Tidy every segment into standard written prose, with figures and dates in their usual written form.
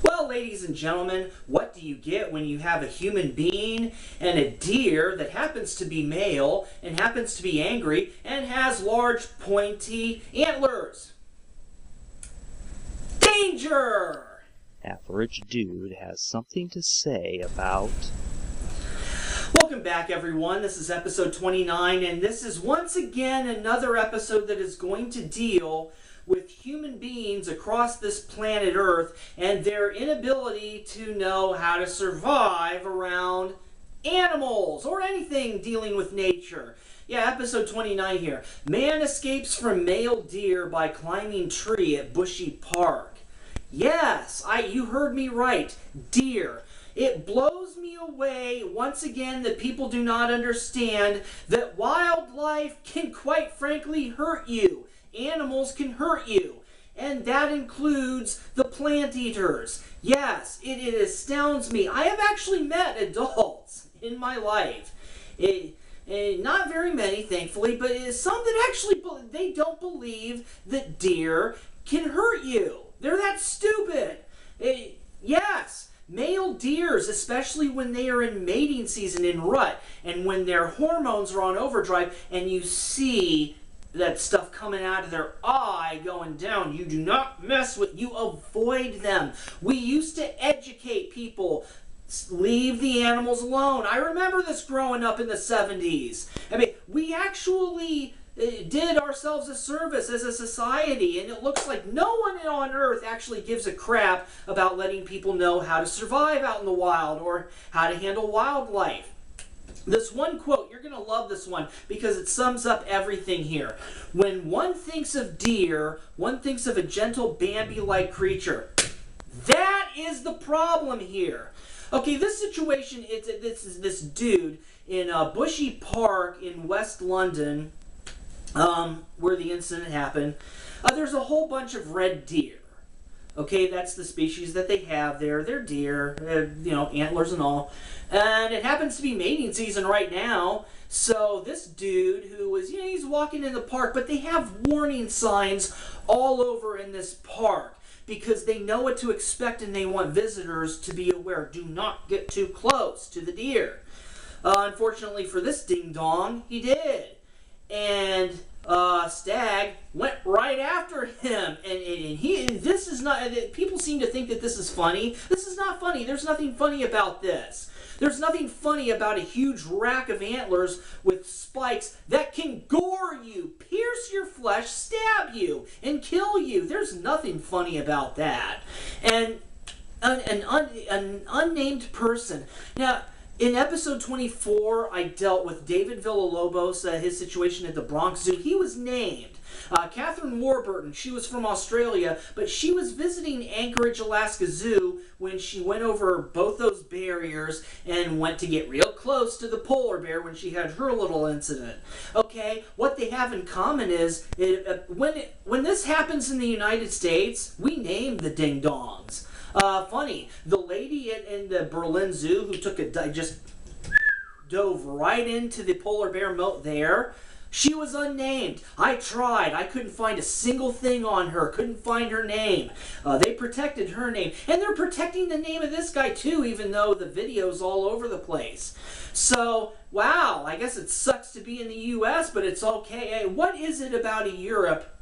Well, ladies and gentlemen, what do you get when you have a human being and a deer that happens to be male and happens to be angry and has large pointy antlers? Danger! Average Dude has something to say about... Welcome back, everyone. This is episode 29, and this is once again another episode that is going to deal with human beings across this planet Earth and their inability to know how to survive around animals or anything dealing with nature. Yeah, episode 29 here. Man escapes from male deer by climbing tree at Bushy Park. Yes, you heard me right. Deer. It blows me away once again that people do not understand that wildlife can quite frankly hurt you. Animals can hurt you. And that includes the plant eaters. Yes, it astounds me. I have actually met adults in my life. Not very many, thankfully, but some that actually they don't believe that deer can hurt you. They're that stupid. Yes. Male deers, especially when they are in mating season in rut, and when their hormones are on overdrive, and you see that stuff coming out of their eye going down, you do not mess with, you avoid them. We used to educate people, leave the animals alone. I remember this growing up in the 70s. I mean, we actually did ourselves a service as a society, and it looks like no one on earth actually gives a crap about letting people know how to survive out in the wild or how to handle wildlife. This one quote, you're going to love this one because it sums up everything here. When one thinks of deer, one thinks of a gentle Bambi-like creature. That is the problem here. Okay, this situation, this is this dude in Bushy Park in West London, where the incident happened. There's a whole bunch of red deer. Okay, that's the species that they have there. They're deer, antlers and all. And it happens to be mating season right now. So this dude who was, he's walking in the park, but they have warning signs all over in this park because they know what to expect and they want visitors to be aware. Do not get too close to the deer. Unfortunately for this ding-dong, he did. And Stag went right after him, and this is not, people seem to think that this is funny. This is not funny. There's nothing funny about this. There's nothing funny about a huge rack of antlers with spikes that can gore you, pierce your flesh, stab you, and kill you. There's nothing funny about that. And an unnamed person. Now, in episode 24, I dealt with David Villalobos, his situation at the Bronx Zoo. He was named. Catherine Warburton, she was from Australia, but she was visiting Anchorage, Alaska Zoo when she went over both those barriers and went to get real close to the polar bear when she had her little incident. Okay, what they have in common is when this happens in the United States, we name the ding-dongs. Funny, the lady in the Berlin Zoo who just dove right into the polar bear moat there, she was unnamed. I tried. I couldn't find a single thing on her. Couldn't find her name. They protected her name. And they're protecting the name of this guy too, even though the video's all over the place. So, wow, I guess it sucks to be in the U.S., but it's okay. Hey, what is it about Europe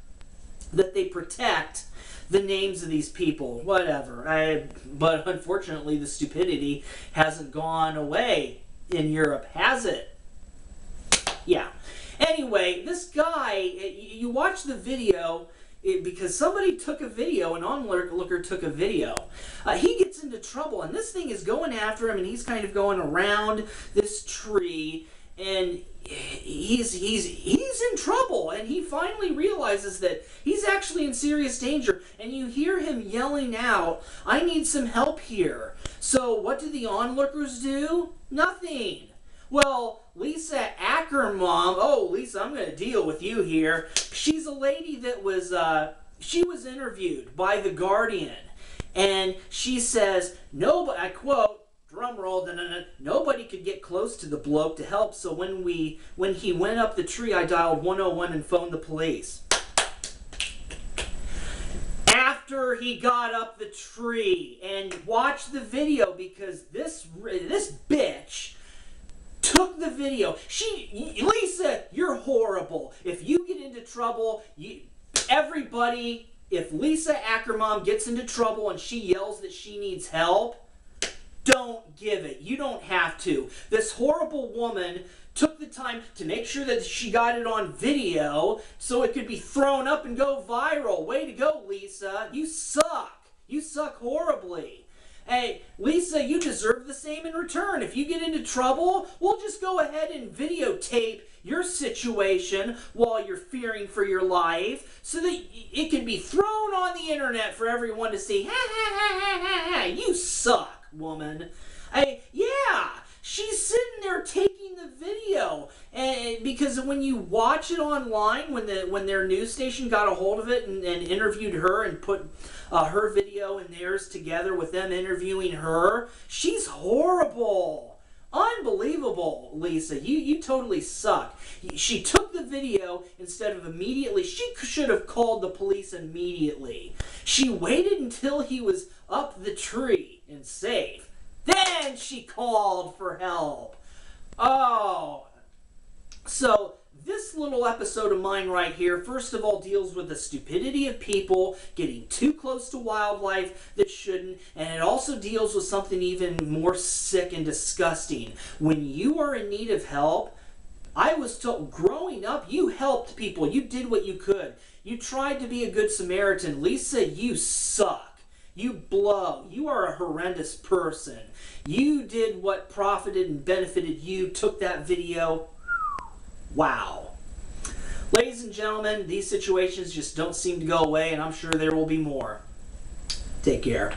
that they protect the names of these people? Whatever. But unfortunately, the stupidity hasn't gone away in Europe, has it? Yeah. Anyway, this guy, you watch the video because somebody took a video, an onlooker took a video. He gets into trouble, and this thing is going after him, and he's kind of going around this tree, and he's in trouble, and he finally realizes that he's actually in serious danger, and you hear him yelling out, "I need some help here." So what do the onlookers do? Nothing. Well, Lisa Acremom, oh, Lisa, I'm going to deal with you here. She's a lady that was, she was interviewed by The Guardian, and she says, nobody, I quote, drum roll, nobody could get close to the bloke to help, so when he went up the tree, I dialed 101 and phoned the police. After after he got up the tree. And watch the video, because this bitch took the video. Lisa, you're horrible. If you get into trouble, everybody, if Lisa Acremom gets into trouble and she yells that she needs help, don't give it. You don't have to. This horrible woman took the time to make sure that she got it on video so it could be thrown up and go viral. Way to go, Lisa. You suck. You suck horribly. Hey, Lisa, you deserve the same in return. If you get into trouble, we'll just go ahead and videotape your situation while you're fearing for your life so that it can be thrown on the internet for everyone to see. Ha ha ha ha ha ha. You suck, woman. Yeah, she's sitting there taking the video, and because when you watch it online, when their news station got a hold of it and interviewed her and put her video and theirs together with them interviewing her, she's horrible. Unbelievable, Lisa. You totally suck. She took the video instead of immediately. She should have called the police immediately. She waited until he was up the tree and safe. Then she called for help. Oh. So this little episode of mine right here, first of all, deals with the stupidity of people getting too close to wildlife that shouldn't, and it also deals with something even more sick and disgusting. When you are in need of help, I was told, growing up, you helped people. You did what you could. You tried to be a good Samaritan. Lisa, you suck. You blow. You are a horrendous person. You did what profited and benefited you, took that video. Wow. Ladies and gentlemen, these situations just don't seem to go away, and I'm sure there will be more. Take care.